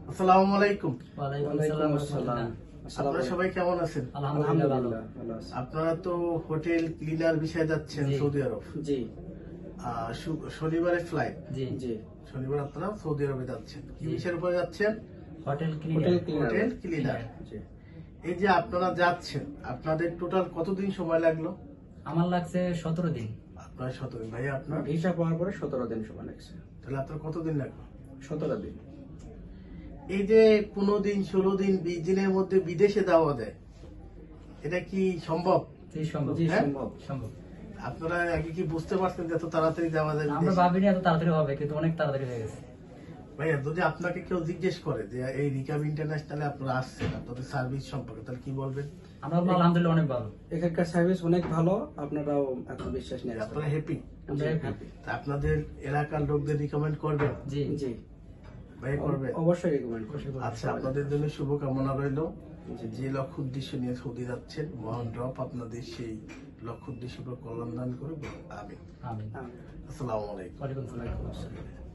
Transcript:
আসসালামু আলাইকুম। ওয়ালাইকুম আসসালাম। আপনারা সবাই কেমন আছেন? আলহামদুলিল্লাহ ভালো আছি। আপনারা তো হোটেল ক্লিনার বিষয়ে যাচ্ছেন জি। সৌদি আরব। জি শনিবারে ফ্লাইট। জি জি শনিবার আপনারা সৌদি আরবে যাচ্ছেন। কি বিষয়ের উপরে যাচ্ছেন? Hotel hotel cleaner. ক্লিনার। জি এই যে আপনারা যাচ্ছেন, আপনাদের টোটাল কতদিন সময় লাগলো? আমার লাগছে 17 দিন। আপনার 17 দিন। ভাই আপনার? ভিসা পাওয়ার পরে 17 দিন সময় লাগছে। তাহলে আপনার কতদিন লাগলো? 17 দিন। এই যে 15 দিন, 16 দিন, 20 দিনের মধ্যে বিদেশে যাওয়া যায়, এটা কি সম্ভব? জি সম্ভব। জি হ্যাঁ? সম্ভব। সম্ভব। আপনারা আগে কি বুঝতে পারছেন যে এত তাড়াতাড়ি যাওয়া যায় আমরা বিদেশে? ভাবিনি এত তাড়াতাড়ি হবে, কিন্তু অনেক তাড়াতাড়ি হয়ে গেছে। ভাইয়া, যদি আপনাকে কেউ জিজ্ঞেস করে যে এই রিকাব ইন্টারন্যাশনালে আপনারা আসছেন, আপনাদের সার্ভিস সম্পর্কে, তাহলে কি বলবেন? আমরা বলবো আলহামদুলিল্লাহ অনেক ভালো। এখানকার সার্ভিস অনেক ভালো, আপনারাও এত বিশ্বাস নিয়ে আপনারা হ্যাপি? আমরা জি, happy। আপনাদের এলাকার লোকদের রিকমেন্ড করবেন? জি জি ভাই করবেন? অবশ্যই রেকমেন্ড করি। আচ্ছা, আপনাদের জন্য শুভকামনা রইল। জি। যে লক্ষ্য উদ্দেশ্য নিয়ে সৌদি যাচ্ছেন, মহান রব আপনাদের সেই লক্ষ্য উদ্দেশ্য কল্যাণ দান করুন। আমিন। আমিন। আসসালামু আলাইকুম। ওয়ালাইকুম আসসালাম।